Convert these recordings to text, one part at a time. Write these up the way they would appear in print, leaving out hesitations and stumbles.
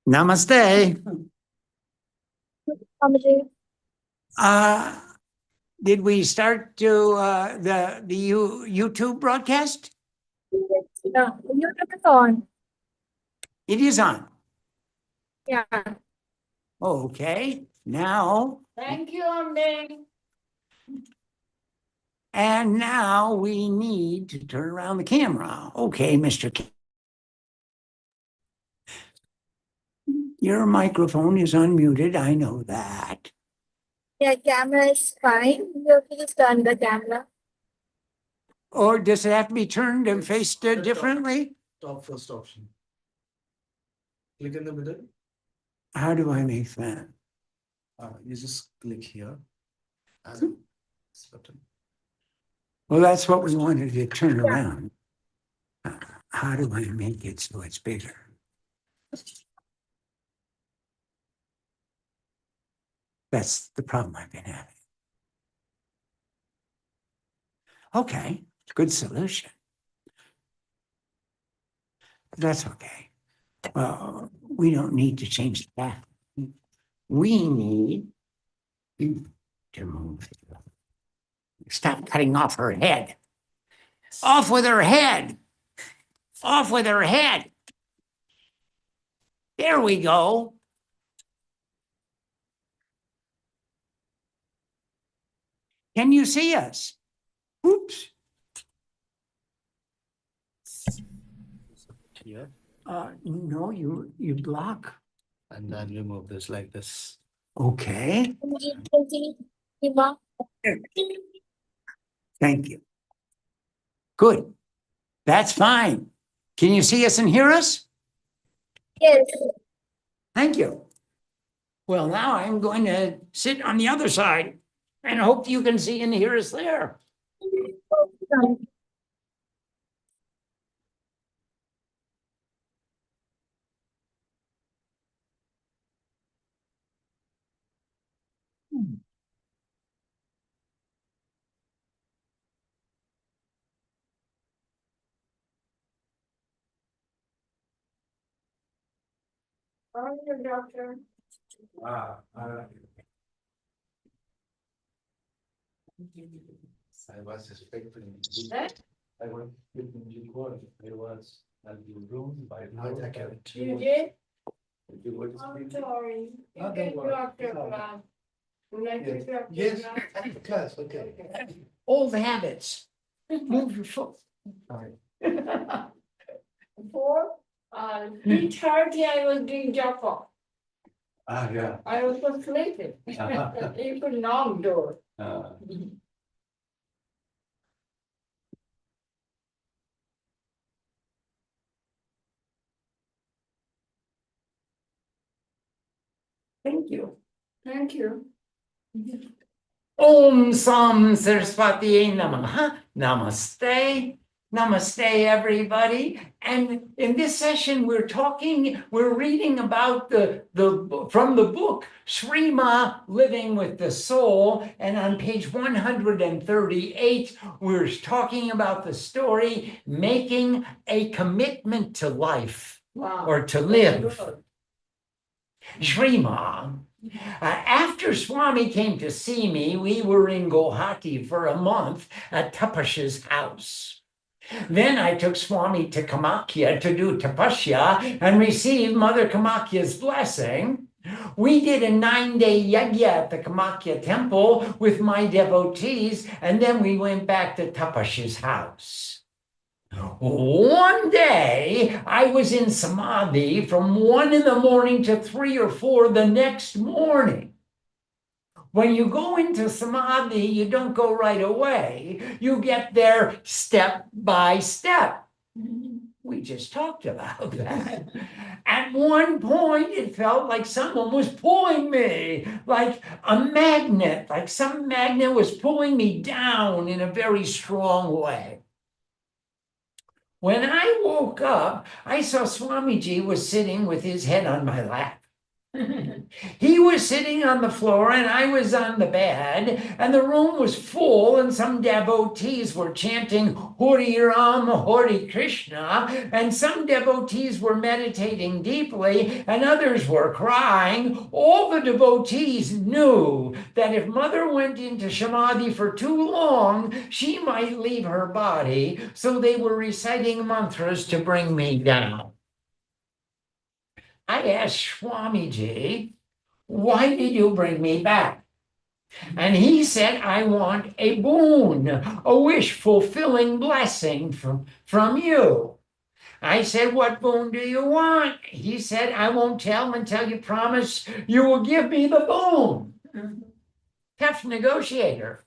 Namaste. Comedy. Uh, did we start to the YouTube broadcast? Yeah, YouTube is on. It is on. Yeah. Okay. Now. Thank you, Amber. And now we need to turn around the camera. Okay, Mr. Your microphone is unmuted. I know that. Yeah, camera is fine. You please turn the camera. Or does it have to be turned and faced differently? Top first option. Click in the middle. How do I make that? You just click here. And this button. Well, that's what we wanted to turn around. How do I make it so it's bigger? That's the problem I've been having. Okay, good solution. That's okay. Well, we don't need to change that. We need to move. Stop cutting off her head. Off with her head. Off with her head. There we go. Can you see us? Oops. Here. No, you block. And then remove this like this. Okay, You can see Hima. thank you. Good. That's fine. Can you see us and hear us? Yes. Thank you. Well, now I'm going to sit on the other side and hope you can see and hear us there. How are you, doctor? I was expecting. Eh? I was expecting you call. I was at the room by now. I can't. You did? You were I'm sorry. You Oh, get don't worry. doctor class. You like the doctor Yes, class? class, okay. Old habits. Move your foot. Sorry. Before, 3:30 I was doing job off. Yeah. I was so sleeping. You could knock door. Thank you. Thank you. Om Sam Saraswati Namaha. Namaste. Namaste, everybody. And in this session, we're reading about from the book Shrima Living with the Soul. And on page 138, we're talking about the story Making a Commitment to Life Wow. or to That's live. good. Shrima. After Swami came to see me, we were in Guwahati for a month at Tapasya's house. Then I took Swami to Kamakya to do tapasya and receive Mother Kamakya's blessing. We did a 9-day yajna at the Kamakya temple with my devotees, and then we went back to Tapasya's house. One day, I was in Samadhi from 1 in the morning to 3 or 4 the next morning. When you go into Samadhi, you don't go right away. You get there step by step. We just talked about that. At one point, it felt like someone was pulling me, like a magnet, like some magnet was pulling me down in a very strong way. When I woke up, I saw Swamiji was sitting with his head on my lap. He was sitting on the floor and I was on the bed, and the room was full, and some devotees were chanting Hori Ram, Hori Krishna, and some devotees were meditating deeply, and others were crying. All the devotees knew that if Mother went into Samadhi for too long, she might leave her body, so they were reciting mantras to bring me down. I asked Swamiji, why did you bring me back? And he said, I want a boon, a wish fulfilling blessing from you. I said, what boon do you want? He said, I won't tell until you promise you will give me the boon. Tough negotiator.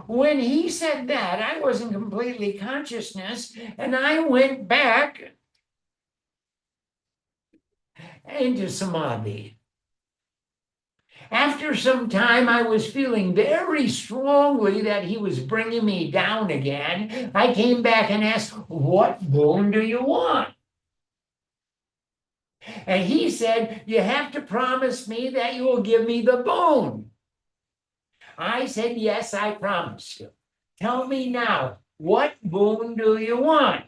When he said that, I wasn't completely consciousness, and I went back into Samadhi. After some time, I was feeling very strongly that he was bringing me down again. I came back and asked, what boon do you want? And he said, you have to promise me that you will give me the boon. I said, yes, I promise you. Tell me now, what boon do you want?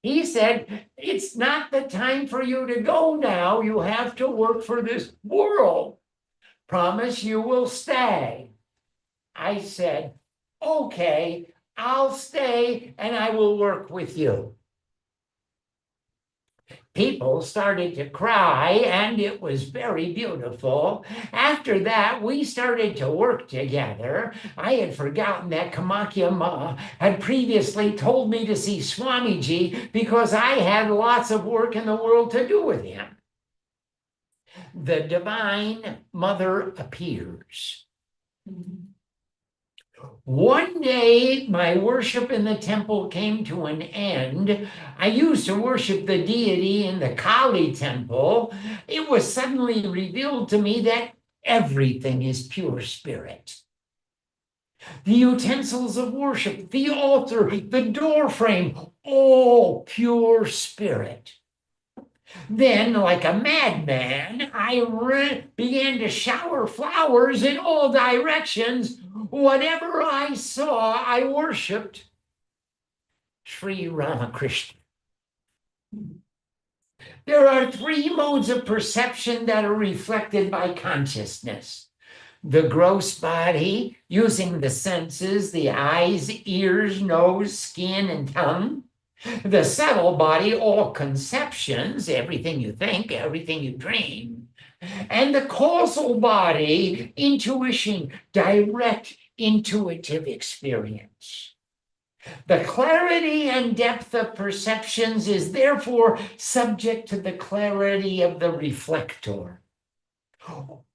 He said, it's not the time for you to go now. You have to work for this world. Promise you will stay. I said, okay, I'll stay and I will work with you. People started to cry, and it was very beautiful. After that, we started to work together. I had forgotten that Kamakya Ma had previously told me to see Swamiji because I had lots of work in the world to do with him. The Divine Mother appears. One day, my worship in the temple came to an end. I used to worship the deity in the Kali temple. It was suddenly revealed to me that everything is pure spirit. The utensils of worship, the altar, the door frame, all pure spirit. Then, like a madman, I began to shower flowers in all directions. Whatever I saw, I worshipped Sri Ramakrishna. There are three modes of perception that are reflected by consciousness. The gross body, using the senses, the eyes, ears, nose, skin, and tongue. The subtle body, all conceptions, everything you think, everything you dream. And the causal body, intuition, direct intuitive experience. The clarity and depth of perceptions is therefore subject to the clarity of the reflector,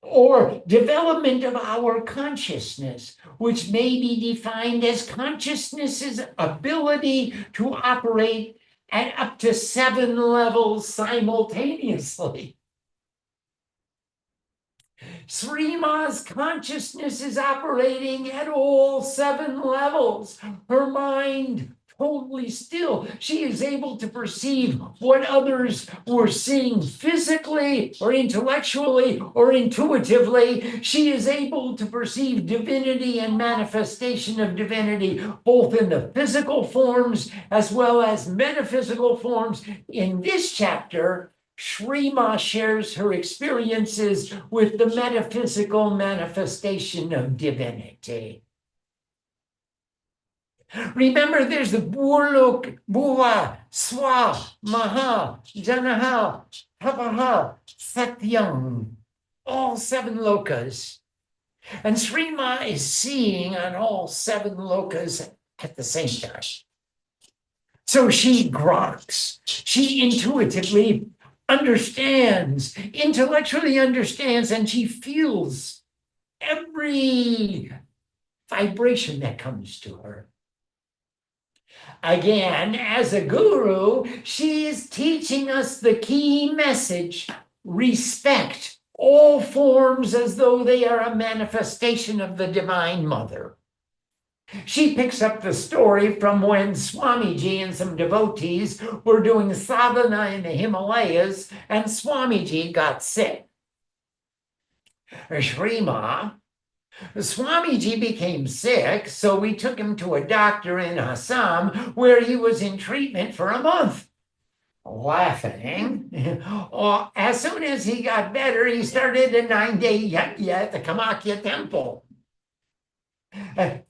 or development of our consciousness, which may be defined as consciousness's ability to operate at up to 7 levels simultaneously. Sri Ma's consciousness is operating at all 7 levels. Her mind totally still. She is able to perceive what others were seeing physically or intellectually or intuitively. She is able to perceive divinity and manifestation of divinity, both in the physical forms as well as metaphysical forms. In this chapter, Sri Ma shares her experiences with the metaphysical manifestation of divinity. Remember, there's the Burluk, Bhuva, Swa, Maha, Janaha, Tapaha, Satyam, all 7 lokas. And Sri Ma is seeing on all 7 lokas at the same time. So she groks, she intuitively understands, intellectually understands, and she feels every vibration that comes to her. Again, as a guru, she is teaching us the key message: respect all forms as though they are a manifestation of the Divine Mother. She picks up the story from when Swamiji and some devotees were doing sadhana in the Himalayas, and Swamiji got sick. Shrima, Swamiji became sick, so we took him to a doctor in Assam where he was in treatment for a month. Laughing. As soon as he got better, he started a 9-day yajna at the Kamakya temple.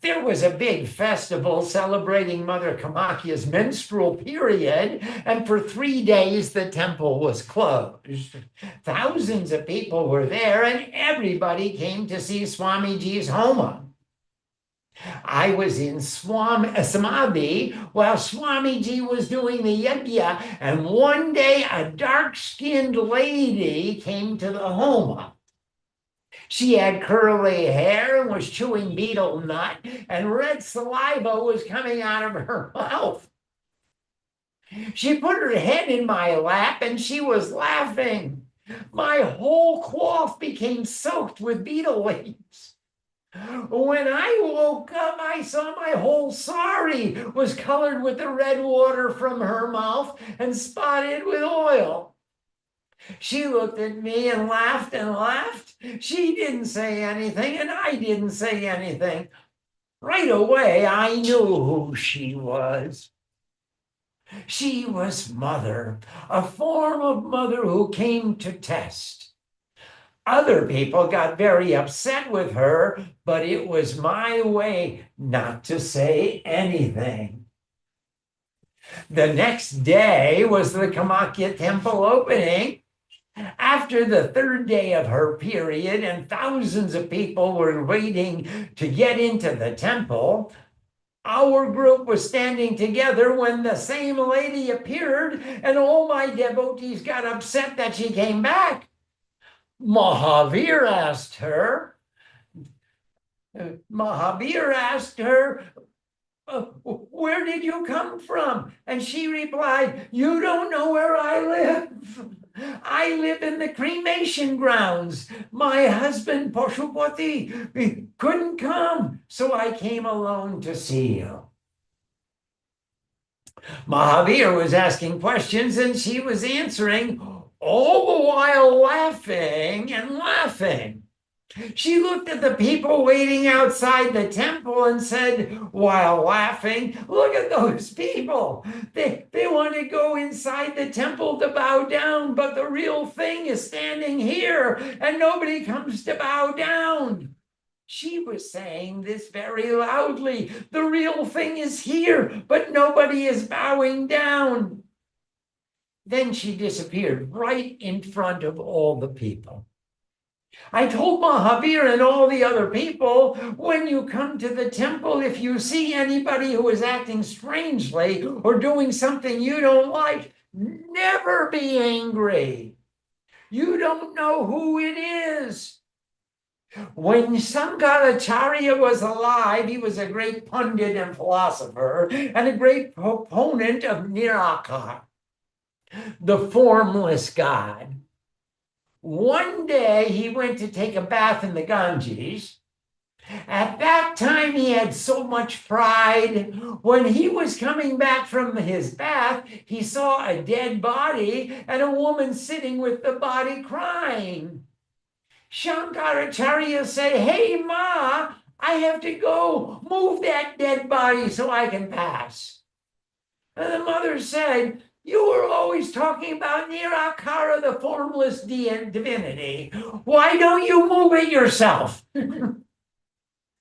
There was a big festival celebrating Mother Kamakya's menstrual period, and for 3 days the temple was closed. Thousands of people were there, and everybody came to see Swamiji's Homa. I was in Samadhi while Swamiji was doing the yajna, and one day a dark-skinned lady came to the Homa. She had curly hair and was chewing betel nut, and red saliva was coming out of her mouth. She put her head in my lap and she was laughing. My whole cloth became soaked with betel leaves. When I woke up, I saw my whole sari was colored with the red water from her mouth and spotted with oil. She looked at me and laughed and laughed. She didn't say anything, and I didn't say anything. Right away, I knew who she was. She was Mother, a form of Mother who came to test. Other people got very upset with her, but it was my way not to say anything. The next day was the Kamakya temple opening. After the 3rd day of her period and thousands of people were waiting to get into the temple, our group was standing together when the same lady appeared, and all my devotees got upset that she came back. Mahavir asked her, where did you come from? And she replied, you don't know where I live. I live in the cremation grounds. My husband, Pashupati, couldn't come, so I came alone to see you. Mahavir was asking questions and she was answering, all the while laughing and laughing. She looked at the people waiting outside the temple and said, while laughing, look at those people. They want to go inside the temple to bow down, but the real thing is standing here and nobody comes to bow down. She was saying this very loudly. The real thing is here, but nobody is bowing down. Then she disappeared right in front of all the people. I told Mahavir and all the other people, when you come to the temple, if you see anybody who is acting strangely or doing something you don't like, never be angry. You don't know who it is. When Shankaracharya was alive, he was a great pundit and philosopher and a great proponent of Nirakar, the formless God. One day he went to take a bath in the Ganges. At that time he had so much pride. When he was coming back from his bath, he saw a dead body and a woman sitting with the body crying. Shankaracharya said, hey Ma, I have to go move that dead body so I can pass. And the mother said, you were always talking about Nirakara, the formless divinity. Why don't you move it yourself?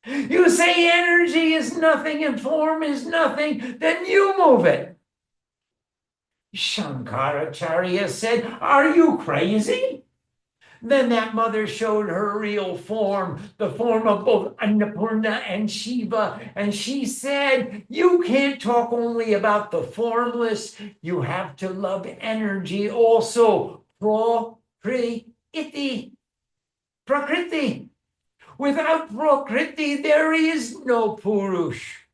You say energy is nothing and form is nothing, then you move it. Shankaracharya said, are you crazy? Then that mother showed her real form, the form of both Annapurna and Shiva. And she said, you can't talk only about the formless. You have to love energy also. Prakriti. Without Prakriti, there is no Purush.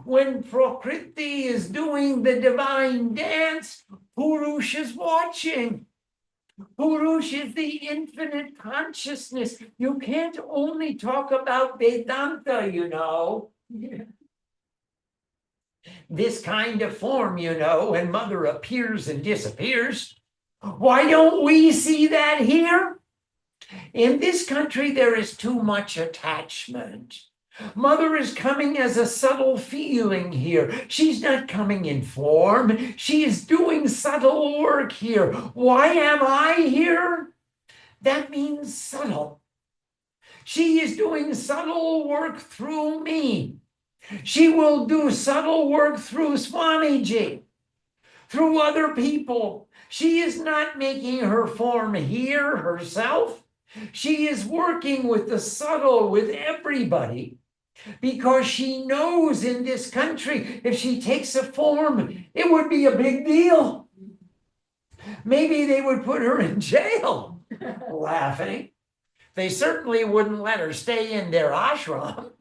When Prakriti is doing the divine dance, Purush is watching. Purush is the infinite consciousness. You can't only talk about Vedanta, you know. This kind of form, you know, when Mother appears and disappears. Why don't we see that here? In this country, there is too much attachment. Mother is coming as a subtle feeling here. She's not coming in form. She is doing subtle work here. Why am I here? That means subtle. She is doing subtle work through me. She will do subtle work through Swamiji, through other people. She is not making her form here herself. She is working with the subtle, with everybody, because she knows in this country, if she takes a form, it would be a big deal. Maybe they would put her in jail. Laughing. They certainly wouldn't let her stay in their ashram.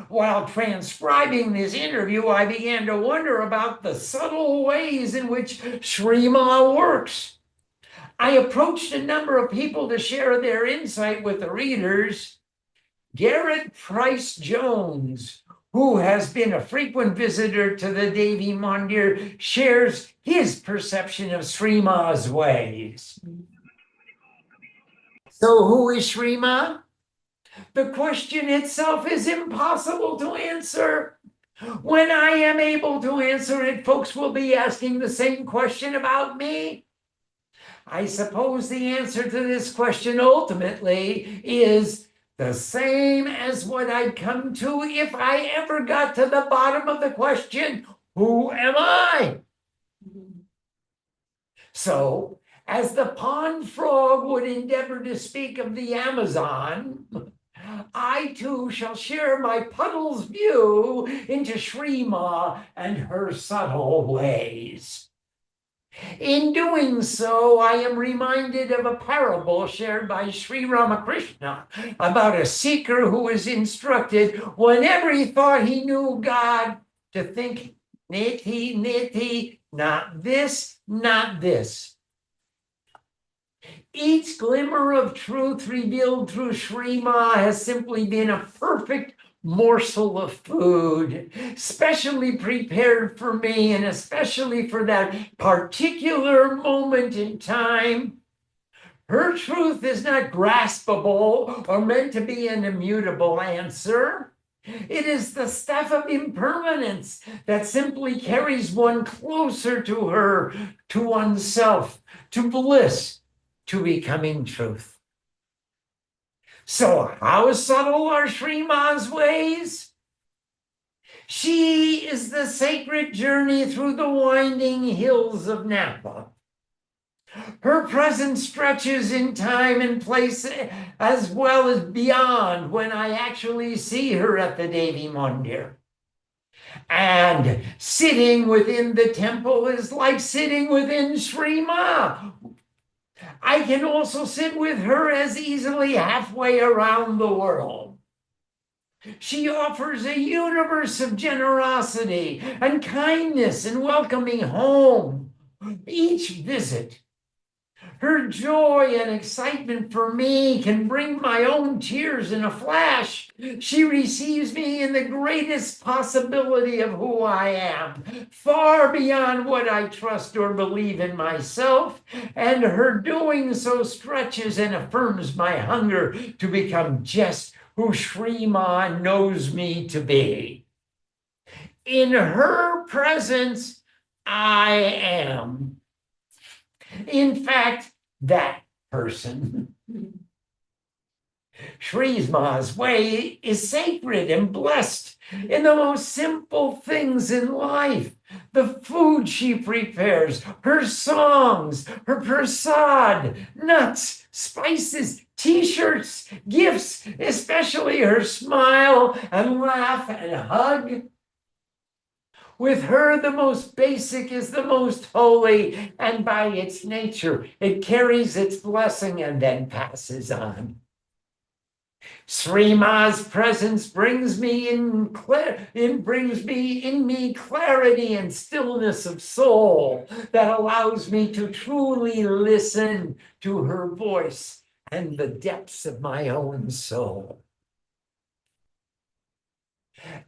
While transcribing this interview, I began to wonder about the subtle ways in which Shrima works. I approached a number of people to share their insight with the readers. Garrett Price Jones, who has been a frequent visitor to the Devi Mandir, shares his perception of Srima's ways. So who is Srima? The question itself is impossible to answer. When I am able to answer it, folks will be asking the same question about me. I suppose the answer to this question ultimately is the same as what I'd come to if I ever got to the bottom of the question, who am I? So, as the pond frog would endeavor to speak of the Amazon, I too shall share my puddle's view into Shrima and her subtle ways. In doing so, I am reminded of a parable shared by Sri Ramakrishna about a seeker who was instructed, whenever he thought he knew God, to think niti, niti, not this, not this. Each glimmer of truth revealed through Shrima has simply been a perfect morsel of food, specially prepared for me and especially for that particular moment in time. Her truth is not graspable or meant to be an immutable answer. It is the stuff of impermanence that simply carries one closer to her, to oneself, to bliss, to becoming truth. So how subtle are Srima's ways? She is the sacred journey through the winding hills of Napa. Her presence stretches in time and place as well as beyond when I actually see her at the Devi Mandir. And sitting within the temple is like sitting within Srima. I can also sit with her as easily halfway around the world. She offers a universe of generosity and kindness and welcoming home. Each visit, her joy and excitement for me can bring my own tears in a flash. She receives me in the greatest possibility of who I am, far beyond what I trust or believe in myself, and her doing so stretches and affirms my hunger to become just who Shrima knows me to be. In her presence, I am. In fact, that person. Srima's way is sacred and blessed in the most simple things in life. The food she prepares, her songs, her prasad, nuts, spices, t-shirts, gifts, especially her smile and laugh and hug. With her, the most basic is the most holy, and by its nature, it carries its blessing and then passes on. Srima's presence brings me in me clarity and stillness of soul that allows me to truly listen to her voice and the depths of my own soul.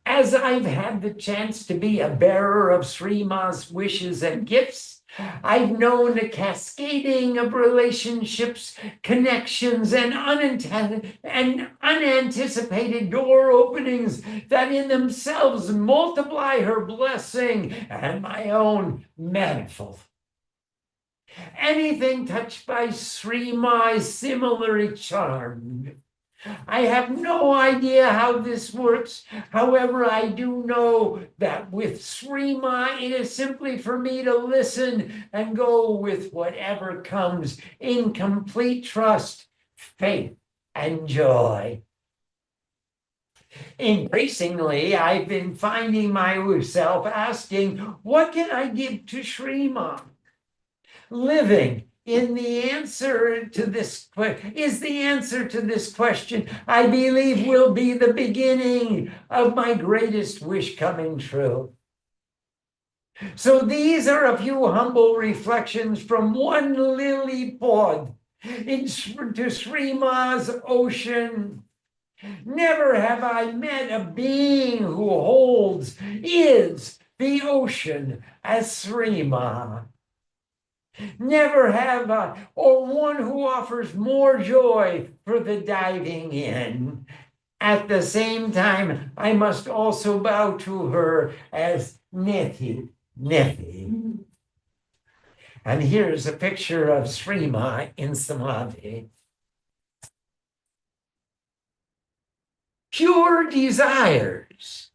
As I've had the chance to be a bearer of Srima's wishes and gifts, I've known a cascading of relationships, connections, and unanticipated door openings that in themselves multiply her blessing and my own manifold. Anything touched by Sri Ma is similarly charmed. I have no idea how this works. However, I do know that with Sri Ma, it is simply for me to listen and go with whatever comes in complete trust, faith, and joy. Increasingly, I've been finding myself asking, what can I give to Sri Ma? Living in the answer to this is the answer to this question, I believe, will be the beginning of my greatest wish coming true. So these are a few humble reflections from one lily pod into Sri Ma's ocean. Never have I met a being who is the ocean as Sri Ma. Never have I, or one who offers more joy for the diving in. At the same time, I must also bow to her as Nethi. And here's a picture of Sri Ma in Samadhi. Pure desires.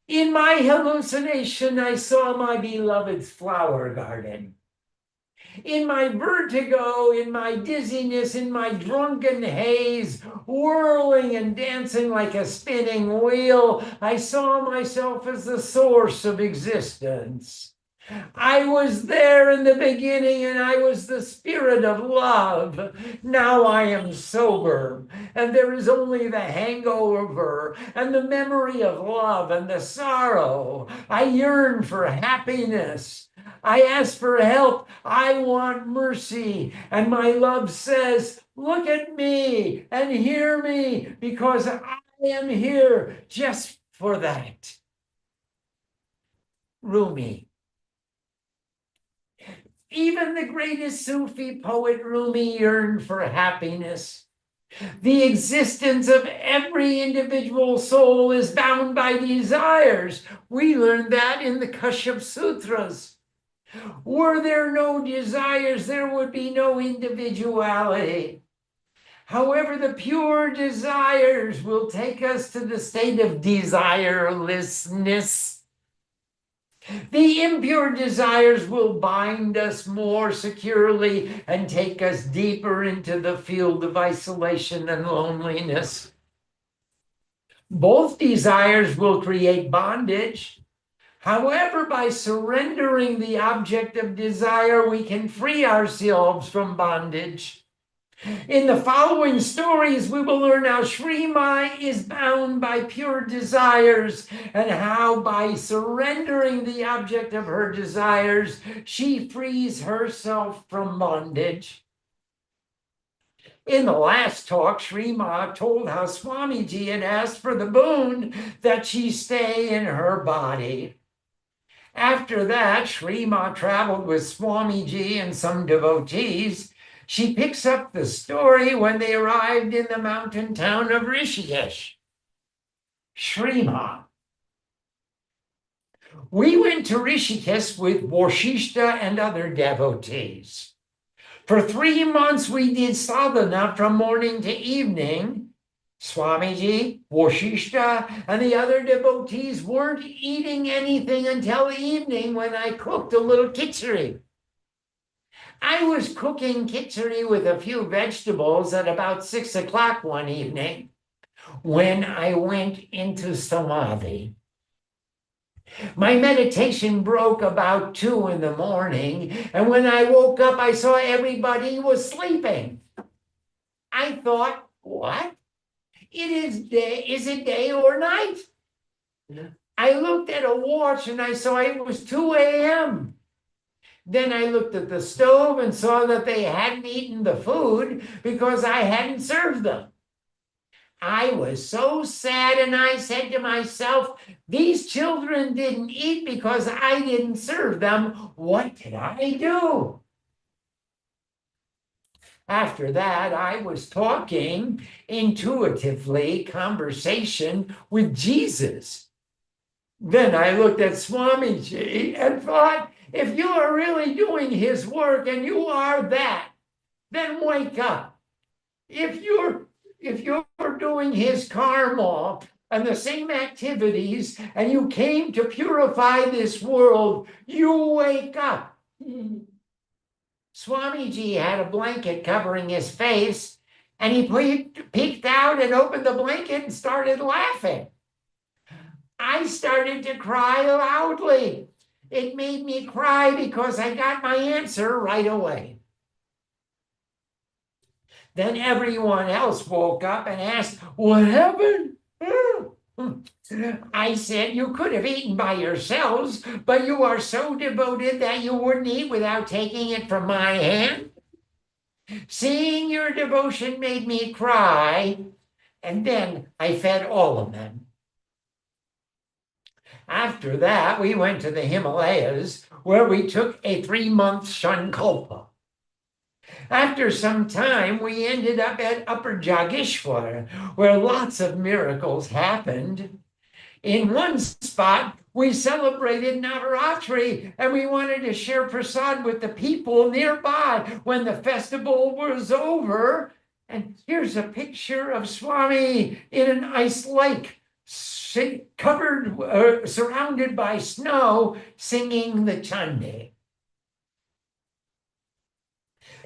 In my hallucination, I saw my beloved's flower garden. In my vertigo, in my dizziness, in my drunken haze, whirling and dancing like a spinning wheel, I saw myself as the source of existence. I was there in the beginning and I was the spirit of love. Now I am sober and there is only the hangover and the memory of love and the sorrow. I yearn for happiness. I ask for help. I want mercy. And my love says, look at me and hear me because I am here just for that. Rumi. Even the greatest Sufi poet Rumi yearned for happiness. The existence of every individual soul is bound by desires. We learned that in the Kashyap Sutras. Were there no desires, there would be no individuality. However, the pure desires will take us to the state of desirelessness. The impure desires will bind us more securely and take us deeper into the field of isolation and loneliness. Both desires will create bondage. However, by surrendering the object of desire, we can free ourselves from bondage. In the following stories, we will learn how Sri Ma is bound by pure desires and how by surrendering the object of her desires, she frees herself from bondage. In the last talk, Sri Ma told how Swamiji had asked for the boon that she stay in her body. After that, Sri Ma traveled with Swamiji and some devotees. She picks up the story when they arrived in the mountain town of Rishikesh. Sri Ma. We went to Rishikesh with Vashishta and other devotees. For 3 months, we did sadhana from morning to evening. Swamiji, Vashishta, and the other devotees weren't eating anything until evening when I cooked a little khichdi. I was cooking khichdi with a few vegetables at about 6 o'clock one evening when I went into samadhi. My meditation broke about 2 in the morning, and when I woke up, I saw everybody was sleeping. I thought, what? Is it day or night? I looked at a watch and I saw it was 2 a.m. Then I looked at the stove and saw that they hadn't eaten the food because I hadn't served them. I was so sad, and I said to myself, these children didn't eat because I didn't serve them. What did I do? After that, I was talking intuitively, conversation with Jesus. Then I looked at Swamiji and thought, if you are really doing his work and you are that, then wake up. If you're doing his karma and the same activities and you came to purify this world, you wake up. Swamiji had a blanket covering his face, and he peeked out and opened the blanket and started laughing. I started to cry loudly. It made me cry because I got my answer right away. Then everyone else woke up and asked, what happened? I said, you could have eaten by yourselves, but you are so devoted that you wouldn't eat without taking it from my hand. Seeing your devotion made me cry, and then I fed all of them. After that, we went to the Himalayas, where we took a 3-month Shankalpa. After some time, we ended up at Upper Jageshwar, where lots of miracles happened. In one spot, we celebrated Navaratri, and we wanted to share prasad with the people nearby when the festival was over. And here's a picture of Swami in an ice lake, surrounded by snow, singing the Chande.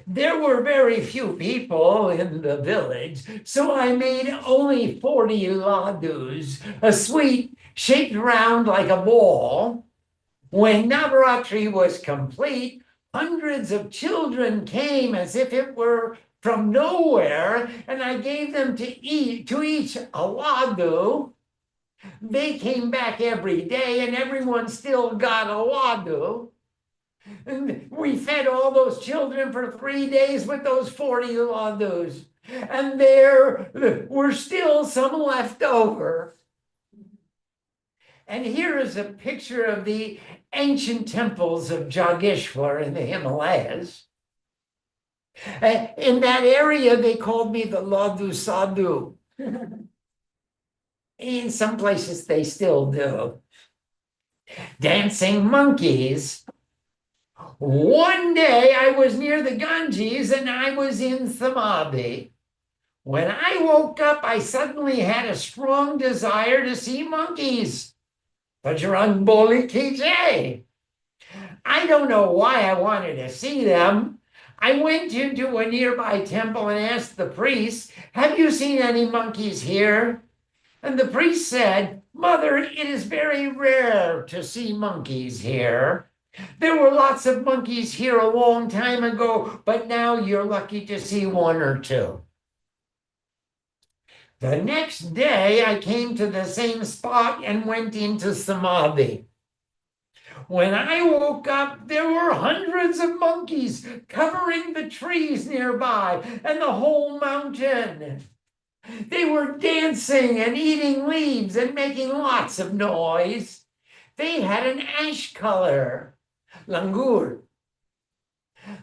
There were very few people in the village, so I made only 40 ladus, a sweet shaped round like a ball. When Navaratri was complete, hundreds of children came as if it were from nowhere, and I gave them to each a ladu. They came back every day, and everyone still got a ladu. And we fed all those children for 3 days with those 40 ladus. And there were still some left over. And here is a picture of the ancient temples of Jageshwar in the Himalayas. In that area, they called me the Ladu Sadhu. In some places, they still do. Dancing monkeys. One day I was near the Ganges and I was in Samadhi. When I woke up, I suddenly had a strong desire to see monkeys. Bajrang Boli Ki Jai. I don't know why I wanted to see them. I went into a nearby temple and asked the priest, have you seen any monkeys here? And the priest said, Mother, it is very rare to see monkeys here. There were lots of monkeys here a long time ago, but now you're lucky to see 1 or 2. The next day, I came to the same spot and went into Samadhi. When I woke up, there were hundreds of monkeys covering the trees nearby and the whole mountain. They were dancing and eating leaves and making lots of noise. They had an ash color. Langur.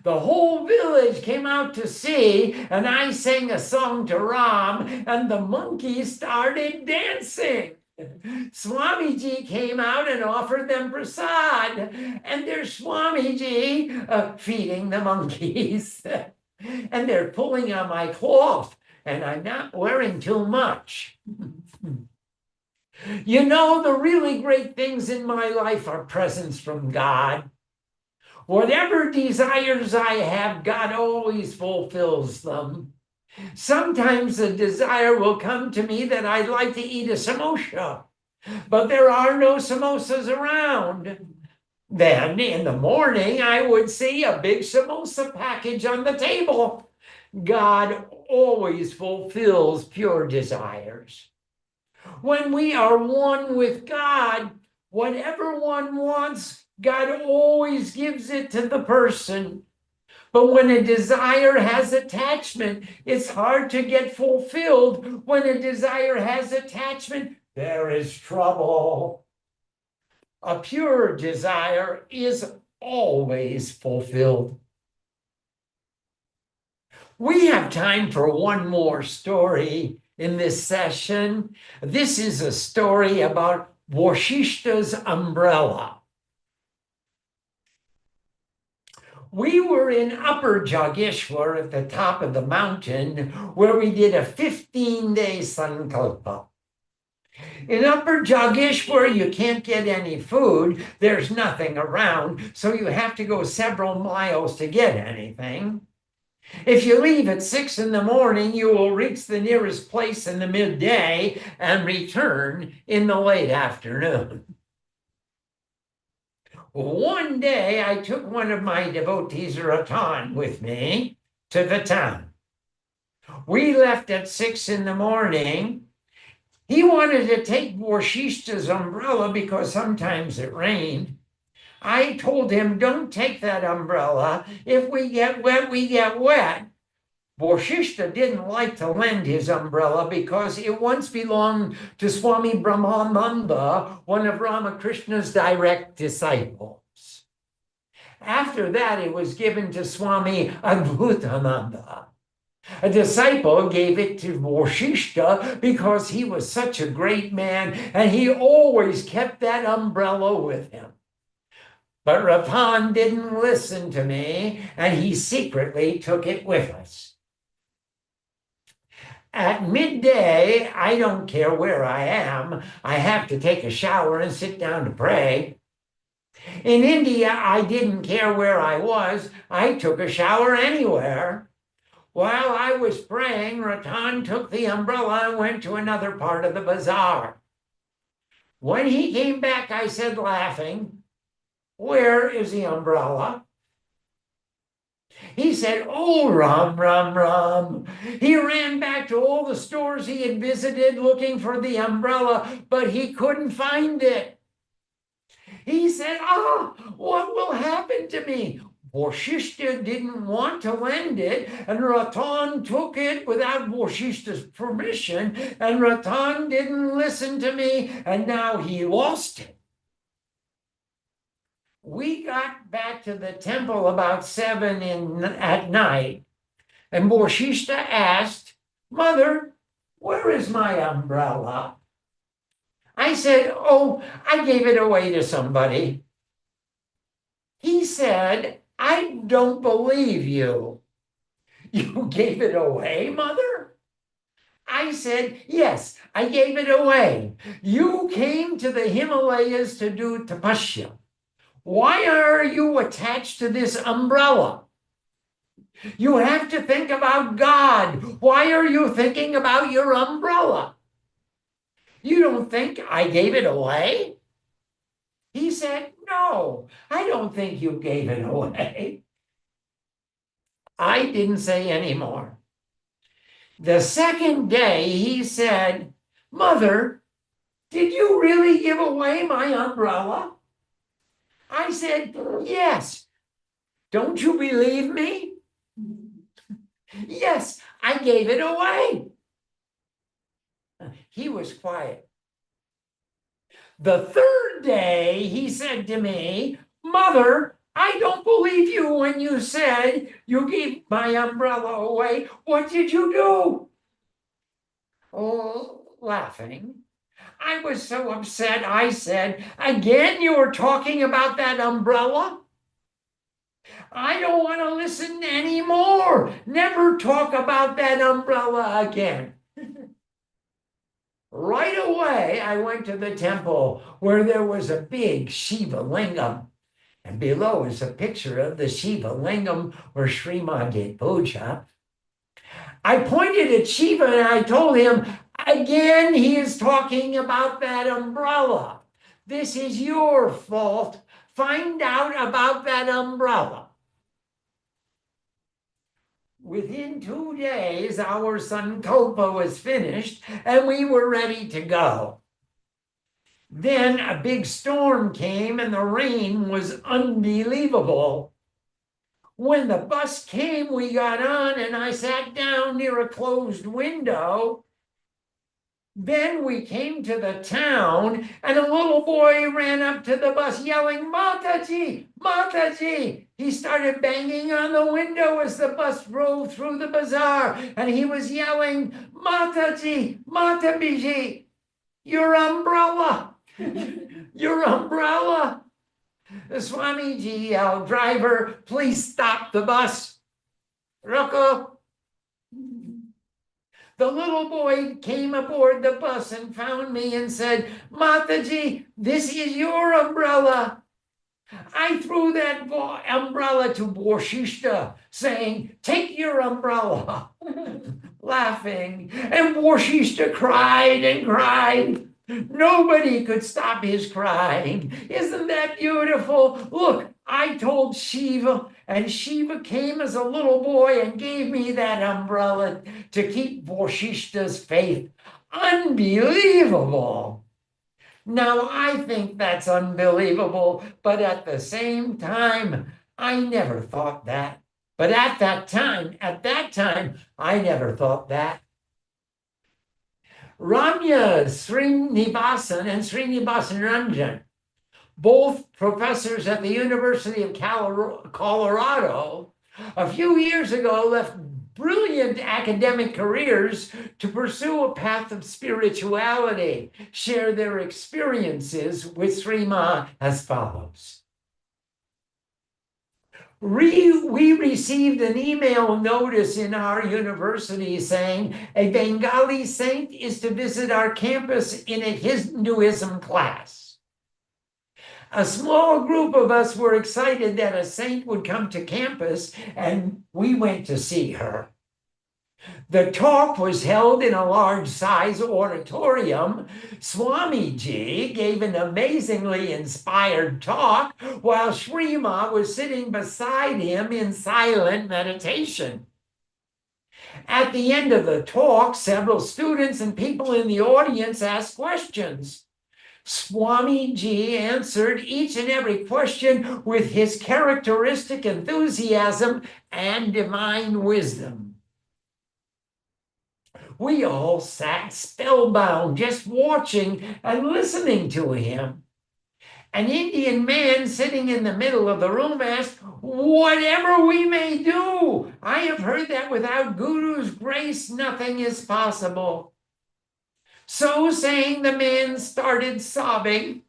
The whole village came out to see, and I sang a song to Ram, and the monkeys started dancing. Swamiji came out and offered them prasad, and there's Swamiji feeding the monkeys. And they're pulling on my cloth, and I'm not wearing too much. You know, the really great things in my life are presents from God. Whatever desires I have, God always fulfills them. Sometimes a desire will come to me that I'd like to eat a samosa, but there are no samosas around. Then in the morning, I would see a big samosa package on the table. God always fulfills pure desires. When we are one with God, whatever one wants, God always gives it to the person. But when a desire has attachment, it's hard to get fulfilled. When a desire has attachment, there is trouble. A pure desire is always fulfilled. We have time for one more story in this session. This is a story about Vashishta's umbrella. We were in Upper Jageshwar at the top of the mountain where we did a 15-day sankalpa. In Upper Jageshwar, you can't get any food. There's nothing around, so you have to go several miles to get anything. If you leave at 6 in the morning, you will reach the nearest place in the midday and return in the late afternoon. One day, I took one of my devotees, Ratan, with me to the town. We left at 6 in the morning. He wanted to take Vashishta's umbrella because sometimes it rained. I told him, don't take that umbrella. If we get wet, we get wet. Vashishta didn't like to lend his umbrella because it once belonged to Swami Brahmananda, one of Ramakrishna's direct disciples. After that, it was given to Swami Adbhutananda. A disciple gave it to Vashishta because he was such a great man and he always kept that umbrella with him. But Ratan didn't listen to me and he secretly took it with us. At midday, I don't care where I am. I have to take a shower and sit down to pray. In India, I didn't care where I was. I took a shower anywhere. While I was praying, Ratan took the umbrella and went to another part of the bazaar. When he came back, I said, laughing, "Where is the umbrella?" He said, "Oh, Ram, Ram, Ram." He ran back to all the stores he had visited looking for the umbrella, but he couldn't find it. He said, what will happen to me? Vashishta didn't want to lend it, and Ratan took it without Vashishta's permission, and Ratan didn't listen to me, and now he lost it. We got back to the temple about 7 at night, and Vashishta asked, "Mother, where is my umbrella?" I said, "Oh, I gave it away to somebody." He said, "I don't believe you. You gave it away, Mother?" I said, "Yes, I gave it away. You came to the Himalayas to do tapasya. Why are you attached to this umbrella? You have to think about God. Why are you thinking about your umbrella? You don't think I gave it away?" He said, "No, I don't think you gave it away." I didn't say any more. The second day, he said, "Mother, did you really give away my umbrella?" I said, "Yes. Don't you believe me?" "Yes, I gave it away." He was quiet. The third day, he said to me, "Mother, I don't believe you when you said you gave my umbrella away. What did you do?" Oh, laughing. I was so upset, I said, "Again, you were talking about that umbrella? I don't want to listen anymore. Never talk about that umbrella again." Right away, I went to the temple where there was a big Shiva lingam. And below is a picture of the Shiva lingam where Srimad did puja. I pointed at Shiva and I told him, "Again, he is talking about that umbrella. This is your fault. Find out about that umbrella." Within 2 days, our sankalpa was finished and we were ready to go. Then a big storm came and the rain was unbelievable. When the bus came, we got on and I sat down near a closed window. Then we came to the town and a little boy ran up to the bus yelling, Mataji, Mataji. He started banging on the window as the bus drove through the bazaar and he was yelling, Mataji, Matabiji, your umbrella, your umbrella. The Swamiji yelled, driver, please stop the bus. Roko. The little boy came aboard the bus and found me and said, Mataji, this is your umbrella. I threw that umbrella to Borshishta, saying, take your umbrella, laughing. And Borshishta cried and cried. Nobody could stop his crying. Isn't that beautiful? Look, I told Shiva, and Shiva came as a little boy and gave me that umbrella to keep Borshishta's faith. Unbelievable. Now, I think that's unbelievable, but at the same time, I never thought that. But at that time, I never thought that. Ramya Srinivasan and Srinivasan Ranjan, both professors at the University of Colorado, a few years ago left brilliant academic careers to pursue a path of spirituality, share their experiences with Srima as follows. We received an email notice in our university saying a Bengali saint is to visit our campus in a Hinduism class. A small group of us were excited that a saint would come to campus, and we went to see her. The talk was held in a large-size auditorium. Swamiji gave an amazingly inspired talk while Srima was sitting beside him in silent meditation. At the end of the talk, several students and people in the audience asked questions. Swamiji answered each and every question with his characteristic enthusiasm and divine wisdom. We all sat spellbound, just watching and listening to him. An Indian man sitting in the middle of the room asked, whatever we may do, I have heard that without Guru's grace, nothing is possible. So saying, the man started sobbing.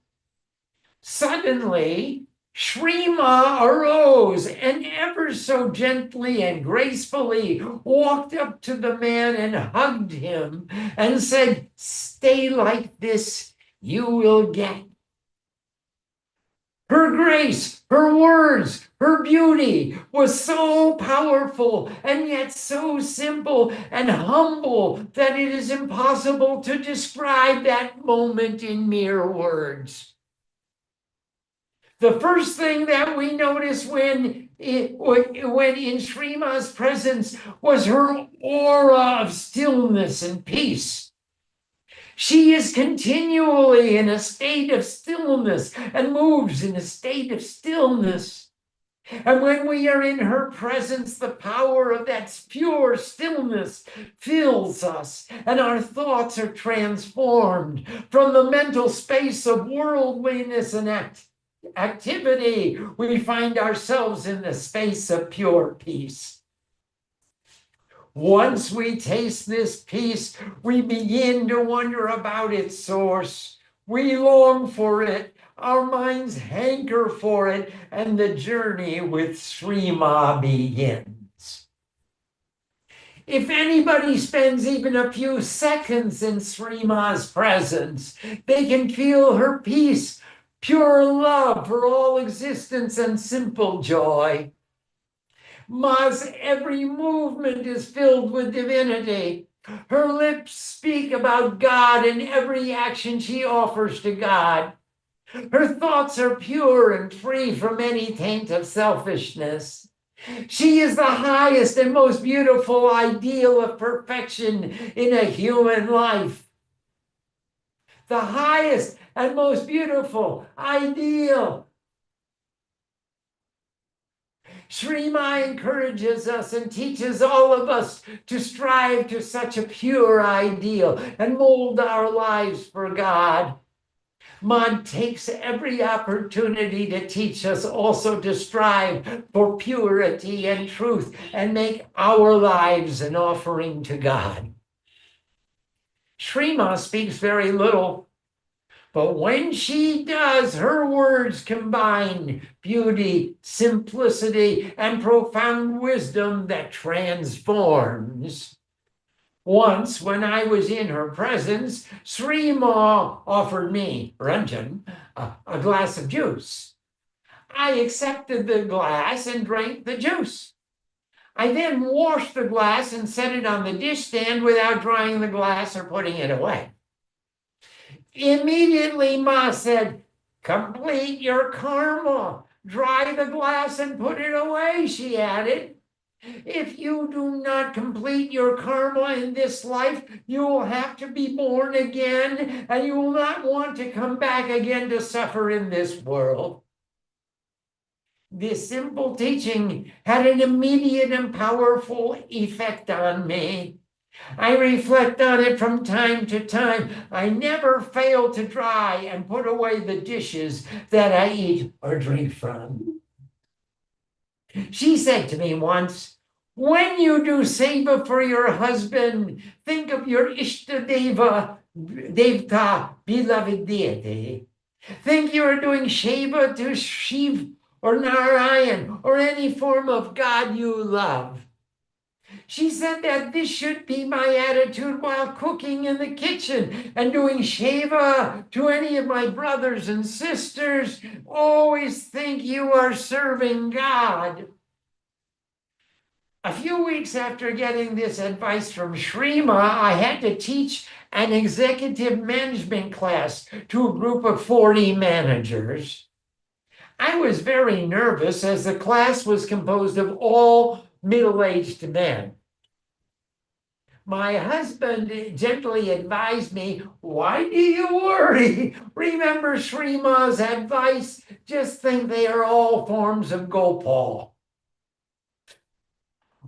Suddenly, Srima arose and ever so gently and gracefully walked up to the man and hugged him and said, stay like this, you will get. Her grace, her words, her beauty was so powerful and yet so simple and humble that it is impossible to describe that moment in mere words. The first thing that we noticed when in Srima's presence was her aura of stillness and peace. She is continually in a state of stillness and moves in a state of stillness. And when we are in her presence, the power of that pure stillness fills us, and our thoughts are transformed from the mental space of worldliness and activity. We find ourselves in the space of pure peace. Once we taste this peace, we begin to wonder about its source. We long for it. Our minds hanker for it, and the journey with Srima begins. If anybody spends even a few seconds in Srima's presence, they can feel her peace, pure love for all existence, and simple joy. Ma's every movement is filled with divinity. Her lips speak about God in every action she offers to God. Her thoughts are pure and free from any taint of selfishness. She is the highest and most beautiful ideal of perfection in a human life. The highest and most beautiful ideal. Srima encourages us and teaches all of us to strive to such a pure ideal and mold our lives for God. Ma takes every opportunity to teach us also to strive for purity and truth and make our lives an offering to God. Srima speaks very little, but when she does, her words combine beauty, simplicity, and profound wisdom that transforms. Once, when I was in her presence, Srima offered me, Ranjan, a glass of juice. I accepted the glass and drank the juice. I then washed the glass and set it on the dish stand without drying the glass or putting it away. Immediately, Ma said, "Complete your karma. Dry the glass and put it away," she added. "If you do not complete your karma in this life, you will have to be born again, and you will not want to come back again to suffer in this world." This simple teaching had an immediate and powerful effect on me. I reflect on it from time to time. I never fail to dry and put away the dishes that I eat or drink from. She said to me once, "When you do seva for your husband, think of your Ishtadeva, Devta, beloved deity. Think you are doing seva to Shiv or Narayan or any form of God you love." She said that this should be my attitude while cooking in the kitchen and doing Shiva to any of my brothers and sisters. Always think you are serving God. A few weeks after getting this advice from Shrima, I had to teach an executive management class to a group of 40 managers. I was very nervous as the class was composed of all middle-aged men. My husband gently advised me, "Why do you worry? Remember Srima's advice. Just think they are all forms of Gopal."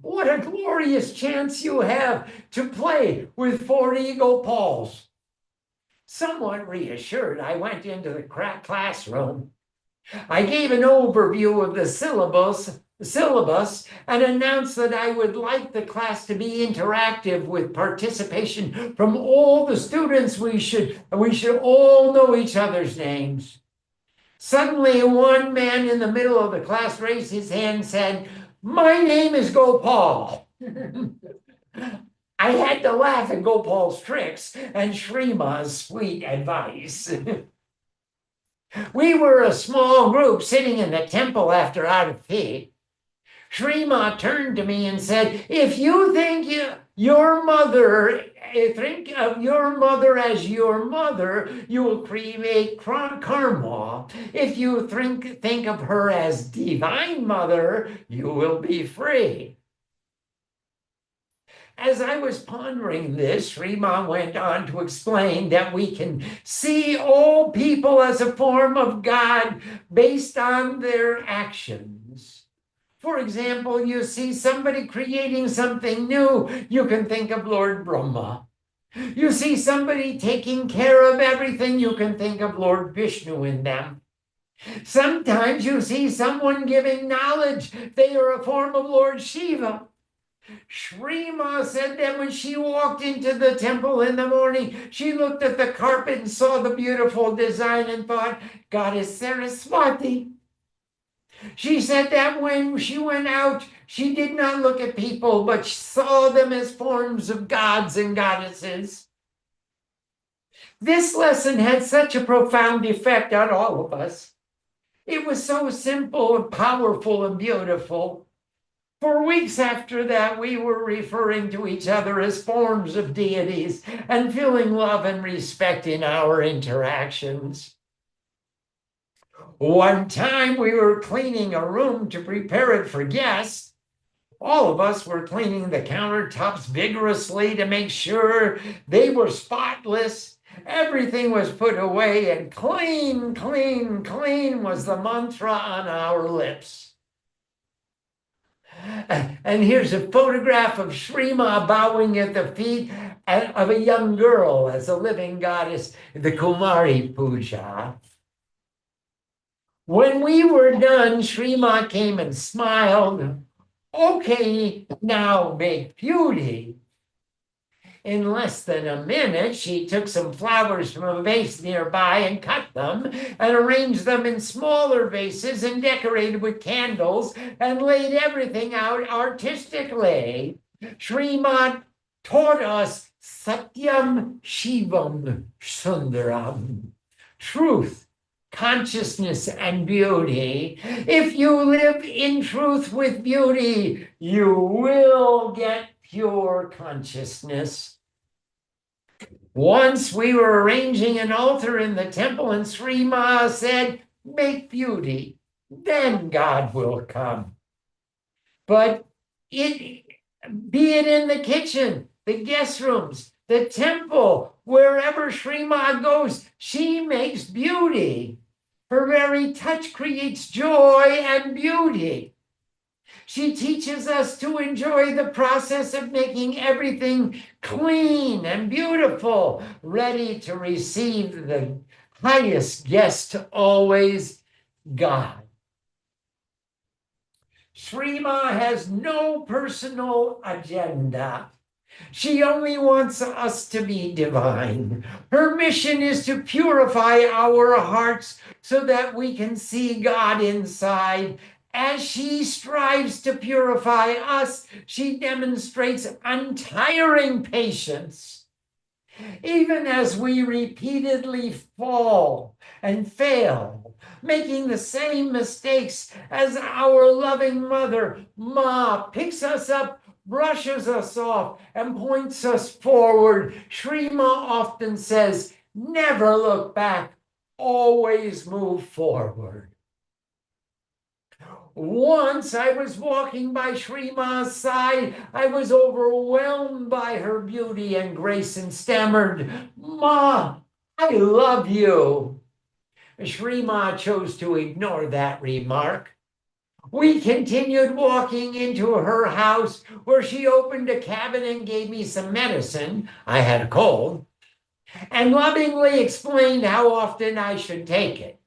What a glorious chance you have to play with 40 Gopals. Somewhat reassured, I went into the classroom. I gave an overview of the syllabus and announced that I would like the class to be interactive with participation from all the students. We should all know each other's names. Suddenly, one man in the middle of the class raised his hand and said, "My name is Gopal." I had to laugh at Gopal's tricks and Shrima's sweet advice. We were a small group sitting in the temple after Arati. Shrima turned to me and said, "If you think your mother, think of your mother as your mother, you will create karma. If you think of her as divine mother, you will be free." As I was pondering this, Srima went on to explain that we can see all people as a form of God based on their actions. For example, you see somebody creating something new, you can think of Lord Brahma. You see somebody taking care of everything, you can think of Lord Vishnu in them. Sometimes you see someone giving knowledge, they are a form of Lord Shiva. Shrima said that when she walked into the temple in the morning, she looked at the carpet and saw the beautiful design and thought, "Goddess Saraswati." She said that when she went out, she did not look at people, but saw them as forms of gods and goddesses. This lesson had such a profound effect on all of us. It was so simple and powerful and beautiful. For weeks after that, we were referring to each other as forms of deities and feeling love and respect in our interactions. One time we were cleaning a room to prepare it for guests. All of us were cleaning the countertops vigorously to make sure they were spotless. Everything was put away, and clean, clean, clean was the mantra on our lips. And here's a photograph of Shrima bowing at the feet of a young girl as a living goddess, the Kumari Puja. When we were done, Shrima came and smiled. Okay, now make beauty. In less than a minute, she took some flowers from a vase nearby and cut them and arranged them in smaller vases and decorated with candles and laid everything out artistically. Srimad taught us Satyam Shivam Sundaram, truth, consciousness, and beauty. If you live in truth with beauty, you will get pure consciousness. Once we were arranging an altar in the temple, and Sri Ma said, "Make beauty, then God will come." But be it in the kitchen, the guest rooms, the temple, wherever Sri Ma goes, she makes beauty. Her very touch creates joy and beauty. She teaches us to enjoy the process of making everything clean and beautiful, ready to receive the highest guest, always God. Sri Ma has no personal agenda. She only wants us to be divine. Her mission is to purify our hearts so that we can see God inside. As she strives to purify us, she demonstrates untiring patience. Even as we repeatedly fall and fail, making the same mistakes as our loving mother, Ma, picks us up, brushes us off, and points us forward. Sri Ma often says, "Never look back, always move forward." Once I was walking by Sri Ma's side. I was overwhelmed by her beauty and grace and stammered, "Ma, I love you." Sri Ma chose to ignore that remark. We continued walking into her house, where she opened a cabinet and gave me some medicine. I had a cold, and lovingly explained how often I should take it.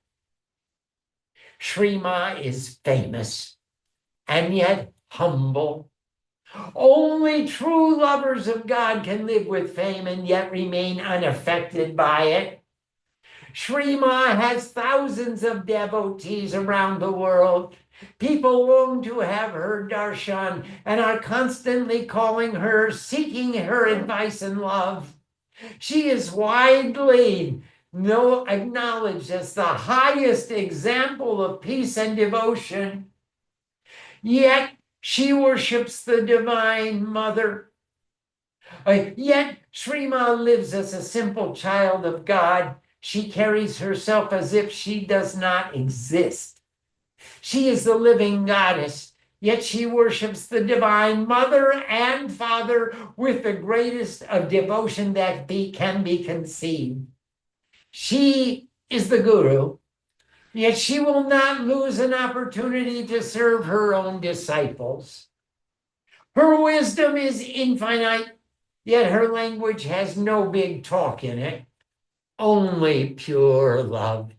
Sri Ma is famous and yet humble. Only true lovers of God can live with fame and yet remain unaffected by it. Sri Ma has thousands of devotees around the world. People long to have her darshan and are constantly calling her, seeking her advice and love. She is widely acknowledged as the highest example of peace and devotion. Yet she worships the Divine Mother. Yet Sri Ma lives as a simple child of God. She carries herself as if she does not exist. She is the living goddess, yet she worships the Divine Mother and Father with the greatest of devotion that can be conceived. She is the Guru, yet she will not lose an opportunity to serve her own disciples. Her wisdom is infinite, yet her language has no big talk in it, only pure love.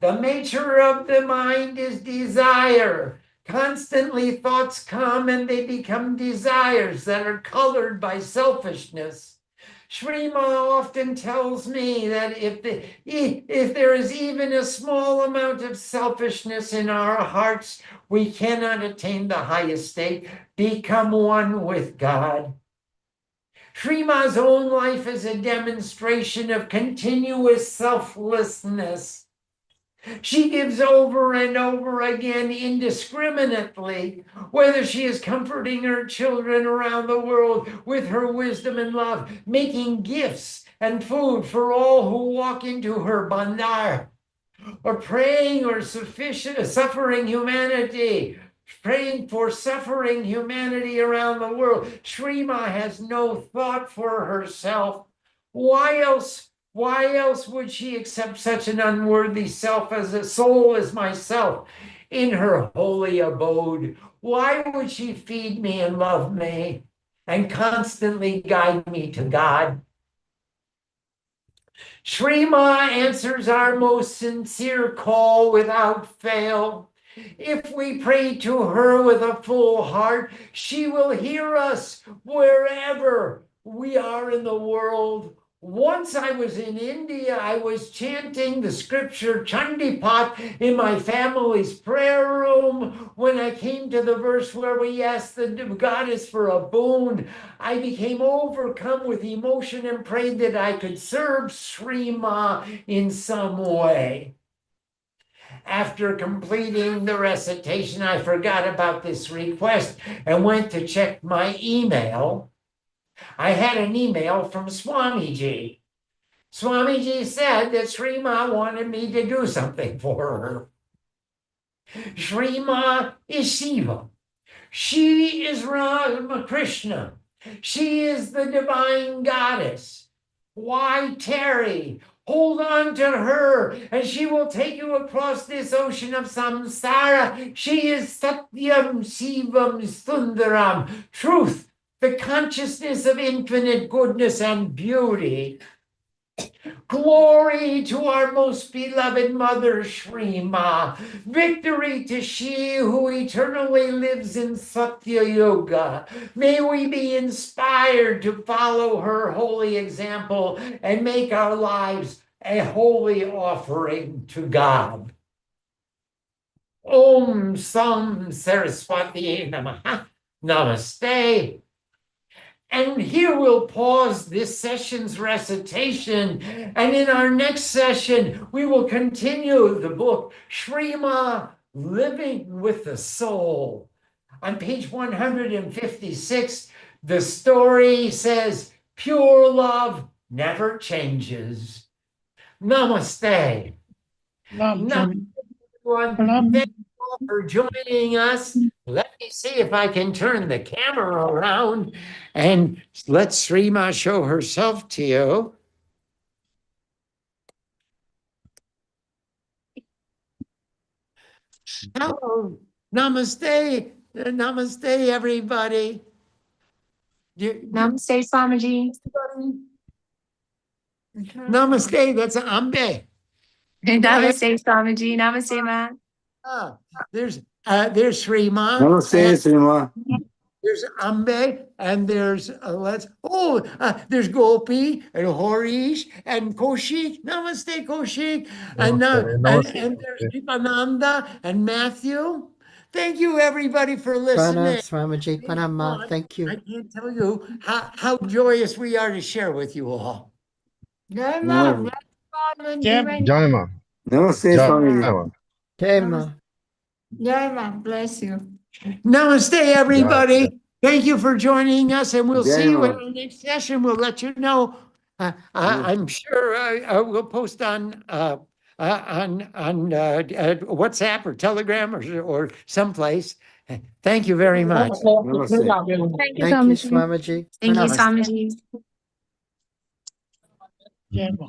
The nature of the mind is desire. Constantly thoughts come and they become desires that are colored by selfishness. Sri Ma often tells me that if there is even a small amount of selfishness in our hearts, we cannot attain the highest state, become one with God. Sri Ma's own life is a demonstration of continuous selflessness. She gives over and over again indiscriminately, whether she is comforting her children around the world with her wisdom and love, making gifts and food for all who walk into her bandar, or praying or suffering humanity, praying for suffering humanity around the world. Sri Ma has no thought for herself. Why else would she accept such an unworthy self as a soul as myself? in her holy abode. Why would she feed me and love me and constantly guide me to God? Sri Ma answers our most sincere call without fail. If we pray to her with a full heart, she will hear us wherever we are in the world. Once I was in India, I was chanting the scripture Chandipat in my family's prayer room. When I came to the verse where we asked the goddess for a boon, I became overcome with emotion and prayed that I could serve Sri Ma in some way. After completing the recitation, I forgot about this request and went to check my email. I had an email from Swamiji. Swamiji said that Sri Ma wanted me to do something for her. Sri Ma is Shiva. She is Ramakrishna. She is the divine goddess. Why tarry? Hold on to her, and she will take you across this ocean of samsara. She is Satyam Shivam Sundaram, truth, the consciousness of infinite goodness and beauty. Glory to our most beloved mother, Shri Ma. Victory to she who eternally lives in Satya Yoga. May we be inspired to follow her holy example and make our lives a holy offering to God. Om Sam Saraswati Namaha. Namaste. And here we'll pause this session's recitation. And in our next session, we will continue the book Sri Ma, Living with the Soul. On page 156, the story says, pure love never changes. Namaste. Namaste, everyone. Thank you all for joining us. Let me see if I can turn the camera around and let Sri Ma show herself to you. Hello. Namaste. Namaste, everybody. Namaste, Swamiji. Namaste, that's Ambe. Namaste, Swamiji. Namaste, Ma. Ah, there's Sri Ma. Namaste, Sri Ma. There's Ambe, and there's there's Gopi and Horish and Kaushik. Namaste, Kaushik. And there's Dipananda and Matthew. Thank you, everybody, for listening. Pranam, Swamiji. Pranam, Ma. Thank you. I can't tell you how joyous we are to share with you all. Jai No. Ma, Jai Ma. Namaste, Jai Swamiji. Ma. Jai Ma. Jai Ma, bless you. Namaste, everybody. Thank you for joining us, and we'll see you Jai in Ma. our next session. We'll let you know. I'm sure I will post on WhatsApp or Telegram or someplace. Thank you very much. Namaste. Thank you, Thank you, Swamiji. Swamiji. Thank you, Pranam. Swamiji. Jai Ma.